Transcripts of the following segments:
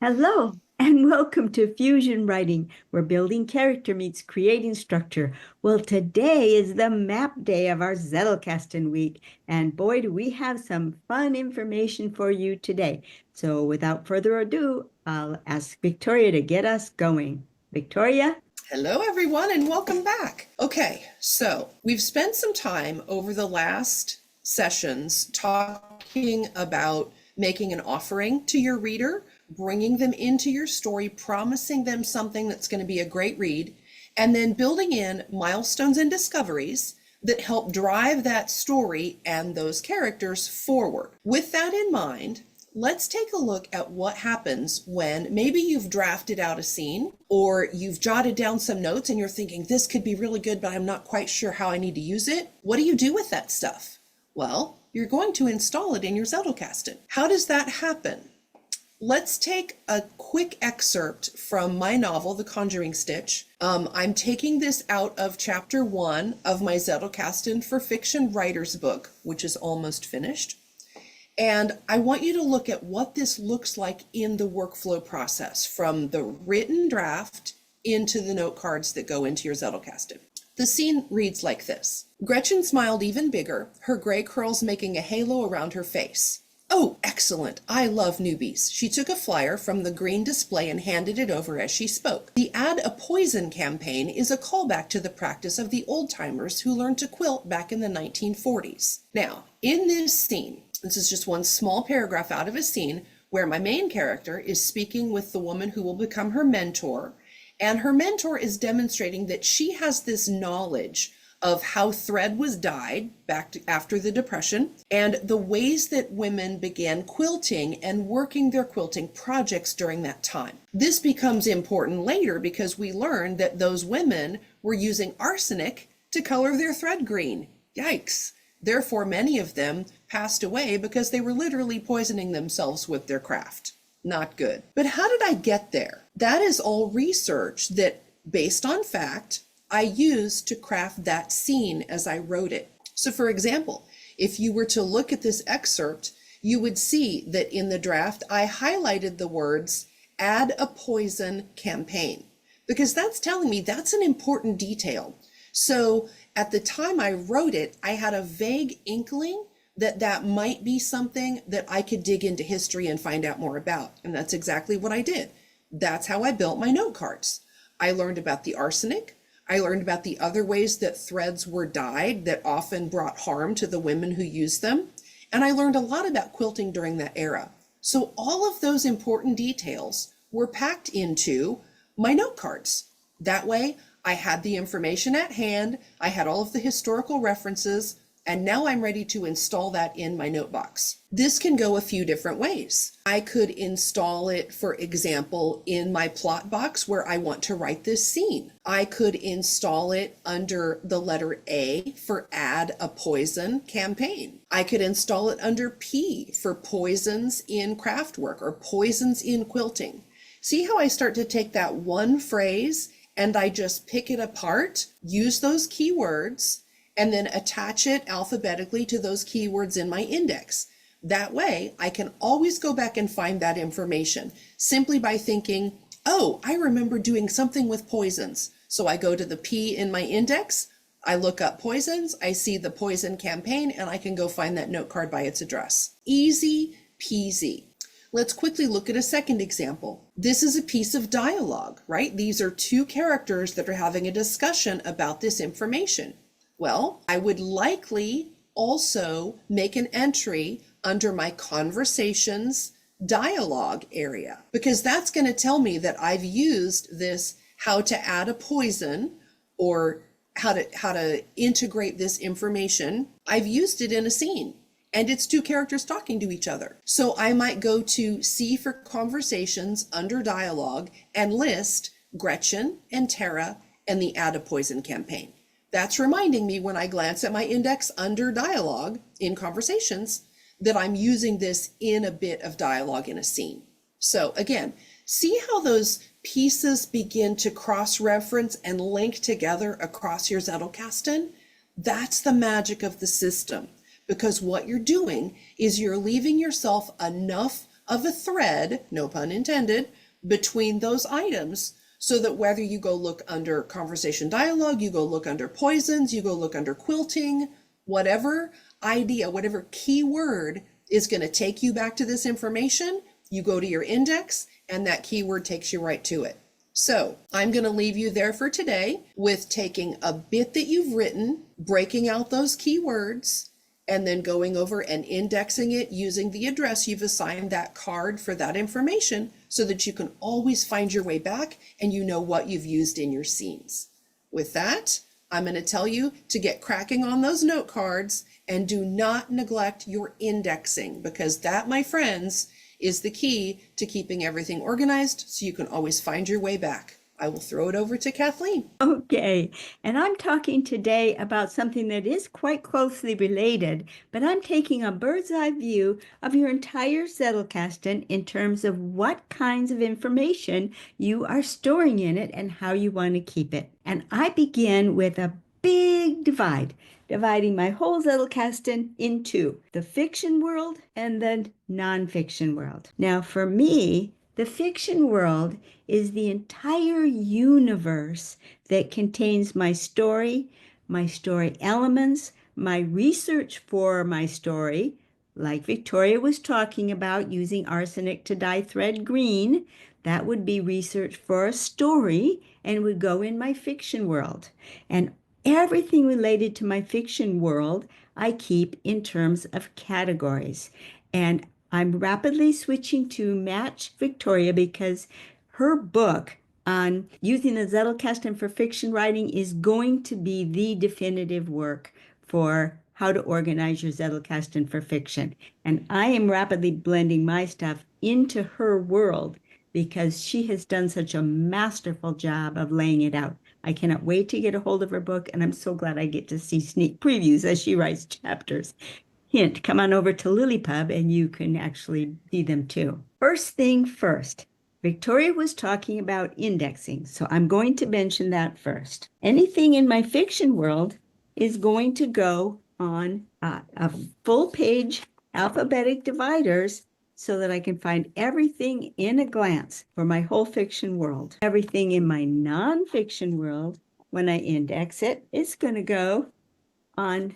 Hello, and welcome to Fusion Writing, where building character meets creating structure. Well, today is the map day of our Zettelkasten week, and boy, do we have some fun information for you today. So without further ado, I'll ask Victoria to get us going. Victoria? Hello, everyone, and welcome back. Okay, so we've spent some time over the last sessions talking about making an offering to your reader, bringing them into your story, promising them something that's going to be a great read, and then building in milestones and discoveries that help drive that story and those characters forward. With that in mind, let's take a look at what happens when maybe you've drafted out a scene or you've jotted down some notes and you're thinking, this could be really good, but I'm not quite sure how I need to use it. What do you do with that stuff? Well, you're going to install it in your Zettelkasten. How does that happen? Let's take a quick excerpt from my novel, The Conjuring Stitch. I'm taking this out of chapter 1 of my Zettelkasten for Fiction Writers book, which is almost finished. And I want you to look at what this looks like in the workflow process from the written draft into the note cards that go into your Zettelkasten. The scene reads like this. Gretchen smiled even bigger, her gray curls making a halo around her face. Oh, excellent. I love newbies. She took a flyer from the green display and handed it over as she spoke. The Add a Poison campaign is a callback to the practice of the old-timers who learned to quilt back in the 1940s. Now, in this scene, this is just one small paragraph out of a scene where my main character is speaking with the woman who will become her mentor, and her mentor is demonstrating that she has this knowledge of how thread was dyed after the Depression and the ways that women began quilting and working their quilting projects during that time. This becomes important later because we learn that those women were using arsenic to color their thread green. Yikes. Therefore, many of them passed away because they were literally poisoning themselves with their craft. Not good. But how did I get there? That is all research that, based on fact, I used to craft that scene as I wrote it. So for example, if you were to look at this excerpt, you would see that in the draft, I highlighted the words, add a poison campaign, because that's telling me that's an important detail. So at the time I wrote it, I had a vague inkling that that might be something that I could dig into history and find out more about. And that's exactly what I did. That's how I built my note cards. I learned about the arsenic. I learned about the other ways that threads were dyed that often brought harm to the women who used them. And I learned a lot about quilting during that era. So all of those important details were packed into my note cards. That way, I had the information at hand, I had all of the historical references, and now I'm ready to install that in my note box. This can go a few different ways. I could install it, for example, in my plot box where I want to write this scene. I could install it under the letter A for Add a Poison campaign. I could install it under P for Poisons in Craftwork or Poisons in Quilting. See how I start to take that one phrase and I just pick it apart, use those keywords, and then attach it alphabetically to those keywords in my index. That way, I can always go back and find that information simply by thinking, oh, I remember doing something with poisons. So I go to the P in my index, I look up poisons, I see the poison campaign, and I can go find that note card by its address. Easy peasy. Let's quickly look at a second example. This is a piece of dialogue, right? These are two characters that are having a discussion about this information. Well, I would likely also make an entry under my conversations dialogue area, because that's going to tell me that I've used this how to add a poison or how to integrate this information. I've used it in a scene and it's two characters talking to each other. So I might go to C for conversations under dialogue and list Gretchen and Tara and the Add a Poison campaign. That's reminding me when I glance at my index under dialogue in conversations that I'm using this in a bit of dialogue in a scene. So again, see how those pieces begin to cross-reference and link together across your Zettelkasten? That's the magic of the system, because what you're doing is you're leaving yourself enough of a thread, no pun intended, between those items, so that whether you go look under conversation dialogue, you go look under poisons, you go look under quilting, whatever idea, whatever keyword is going to take you back to this information, you go to your index and that keyword takes you right to it. So I'm going to leave you there for today with taking a bit that you've written, breaking out those keywords, and then going over and indexing it using the address you've assigned that card for that information, so that you can always find your way back and you know what you've used in your scenes. With that, I'm going to tell you to get cracking on those note cards and do not neglect your indexing, because that, my friends, is the key to keeping everything organized so you can always find your way back. I will throw it over to Kathleen. Okay, and I'm talking today about something that is quite closely related, but I'm taking a bird's eye view of your entire Zettelkasten in terms of what kinds of information you are storing in it and how you want to keep it. And I begin with a big dividing my whole Zettelkasten into the fiction world and the nonfiction world. Now, for me, the fiction world is the entire universe that contains my story elements, my research for my story, like Victoria was talking about using arsenic to dye thread green. That would be research for a story and would go in my fiction world. And everything related to my fiction world, I keep in terms of categories. And I'm rapidly switching to match Victoria because her book on using the Zettelkasten for fiction writing is going to be the definitive work for how to organize your Zettelkasten for fiction. And I am rapidly blending my stuff into her world because she has done such a masterful job of laying it out. I cannot wait to get a hold of her book, and I'm so glad I get to see sneak previews as she writes chapters. Hint, come on over to LiLLiPub and you can actually see them too. First thing first, Victoria was talking about indexing, so I'm going to mention that first. Anything in my fiction world is going to go on a full page alphabetic dividers so that I can find everything in a glance for my whole fiction world. Everything in my nonfiction world, when I index it, it's going to go on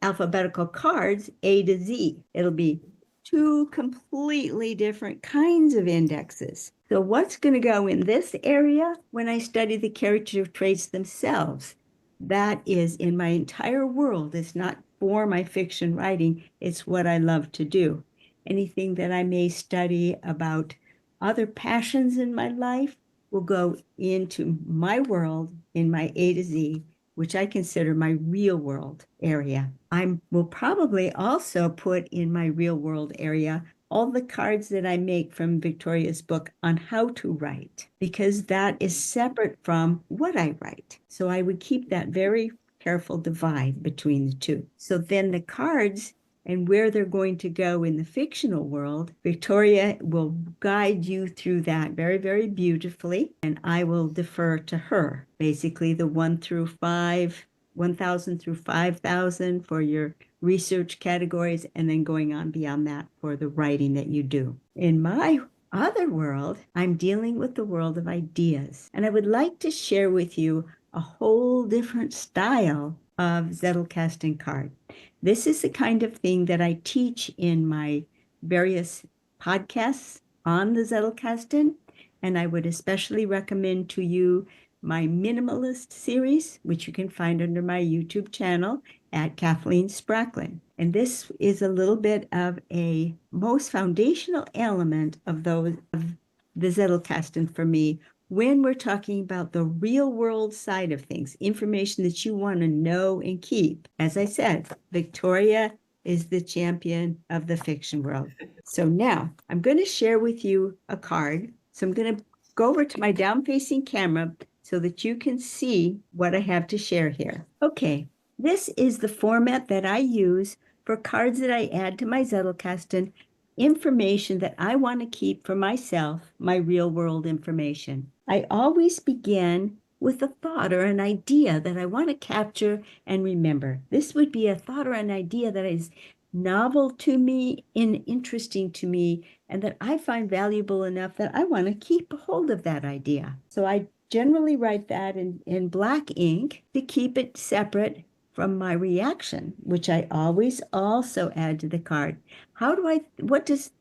alphabetical cards A to Z. It'll be two completely different kinds of indexes. So what's going to go in this area when I study the character traits themselves? That is in my entire world. It's not for my fiction writing. It's what I love to do. Anything that I may study about other passions in my life will go into my world in my A to Z, which I consider my real world area. I will probably also put in my real world area all the cards that I make from Victoria's book on how to write, because that is separate from what I write. So I would keep that very careful divide between the two. So then the cards and where they're going to go in the fictional world, Victoria will guide you through that very, very beautifully, and I will defer to her. Basically, the 1 through 5, 1,000 through 5,000 for your research categories, and then going on beyond that for the writing that you do. In my other world, I'm dealing with the world of ideas, and I would like to share with you a whole different style of Zettelkasten card. This is the kind of thing that I teach in my various podcasts on the Zettelkasten, and I would especially recommend to you my minimalist series, which you can find under my YouTube channel at Kathleen Spracklen. And this is a little bit of a most foundational element of the Zettelkasten for me when we're talking about the real world side of things, information that you want to know and keep. As I said, Victoria is the champion of the fiction world. So now I'm going to share with you a card. So I'm going to go over to my down-facing camera so that you can see what I have to share here. Okay, this is the format that I use for cards that I add to my Zettelkasten, information that I want to keep for myself, my real world information. I always begin with a thought or an idea that I want to capture and remember. This would be a thought or an idea that is novel to me and interesting to me, and that I find valuable enough that I want to keep a hold of that idea. So I generally write that in black ink to keep it separate from my reaction, which I always also add to the card. What does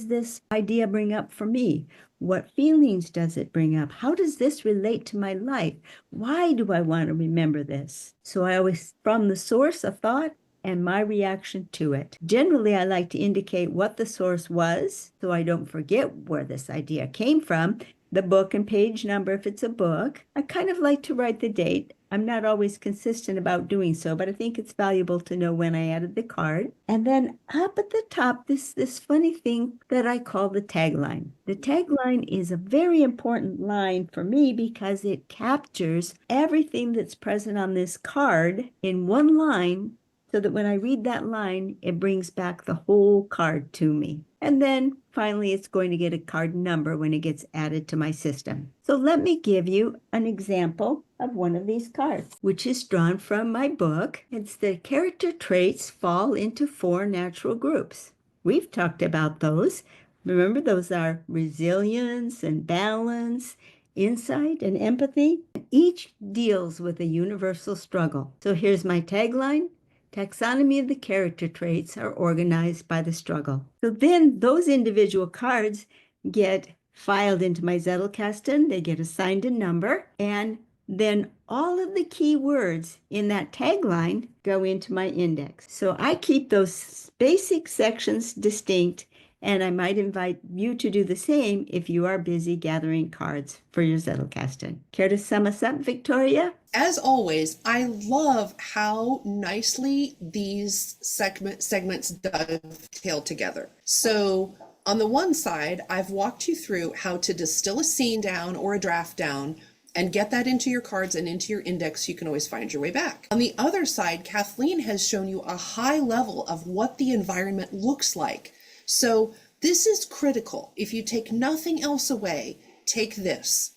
this idea bring up for me? What feelings does it bring up? How does this relate to my life? Why do I want to remember this? So I always, from the source of thought and my reaction to it. Generally, I like to indicate what the source was so I don't forget where this idea came from, the book and page number if it's a book. I kind of like to write the date. I'm not always consistent about doing so, but I think it's valuable to know when I added the card. And then up at the top, this funny thing that I call the tagline. The tagline is a very important line for me because it captures everything that's present on this card in one line so that when I read that line, it brings back the whole card to me. And then finally, it's going to get a card number when it gets added to my system. So let me give you an example of one of these cards, which is drawn from my book. It's the character traits fall into 4 natural groups. We've talked about those. Remember, those are resilience and balance, insight and empathy. Each deals with a universal struggle. So here's my tagline. Taxonomy of the character traits are organized by the struggle. So then those individual cards get filed into my Zettelkasten. They get assigned a number, and then all of the key words in that tagline go into my index. So I keep those basic sections distinct, and I might invite you to do the same if you are busy gathering cards for your Zettelkasten. Care to sum us up, Victoria? As always, I love how nicely these segments dovetail together. So on the one side, I've walked you through how to distill a scene down or a draft down and get that into your cards and into your index so you can always find your way back. On the other side, Kathleen has shown you a high level of what the environment looks like. So this is critical. If you take nothing else away, take this.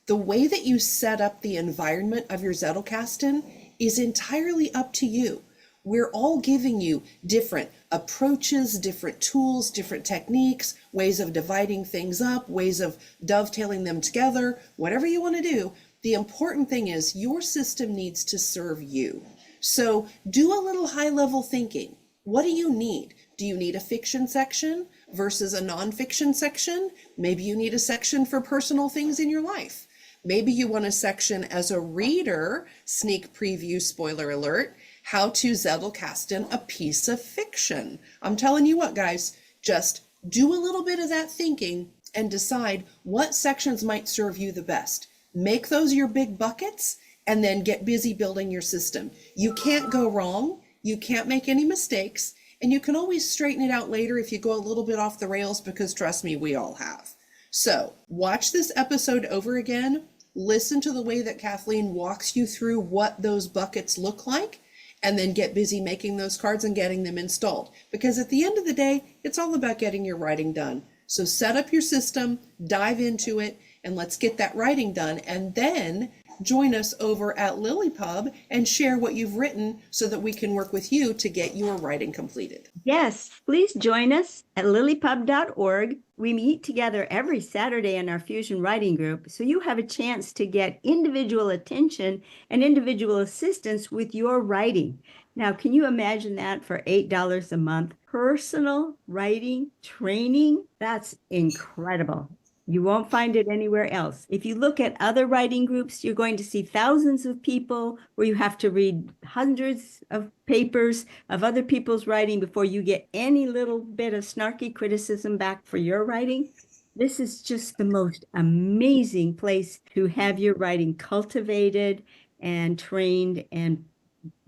The way that you set up the environment of your Zettelkasten is entirely up to you. We're all giving you different approaches, different tools, different techniques, ways of dividing things up, ways of dovetailing them together, whatever you want to do. The important thing is your system needs to serve you. So do a little high-level thinking. What do you need? Do you need a fiction section versus a nonfiction section? Maybe you need a section for personal things in your life. Maybe you want a section as a reader, sneak preview, spoiler alert, how to Zettelkasten a piece of fiction. I'm telling you what, guys, just do a little bit of that thinking and decide what sections might serve you the best. Make those your big buckets and then get busy building your system. You can't go wrong. You can't make any mistakes. And you can always straighten it out later if you go a little bit off the rails, because trust me, we all have. So watch this episode over again. Listen to the way that Kathleen walks you through what those buckets look like, and then get busy making those cards and getting them installed. Because at the end of the day, it's all about getting your writing done. So set up your system, dive into it, and let's get that writing done. And then join us over at LiLLiPub and share what you've written so that we can work with you to get your writing completed. Yes, please join us at LiLLiPub.org. We meet together every Saturday in our Fusion Writing Group, so you have a chance to get individual attention and individual assistance with your writing. Now, can you imagine that for $8 a month? Personal writing training? That's incredible. You won't find it anywhere else. If you look at other writing groups, you're going to see thousands of people where you have to read hundreds of papers of other people's writing before you get any little bit of snarky criticism back for your writing. This is just the most amazing place to have your writing cultivated and trained and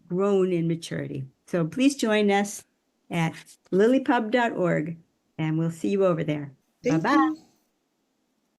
grown in maturity. So please join us at LiLLiPub.org, and we'll see you over there. Thank Bye-bye. you.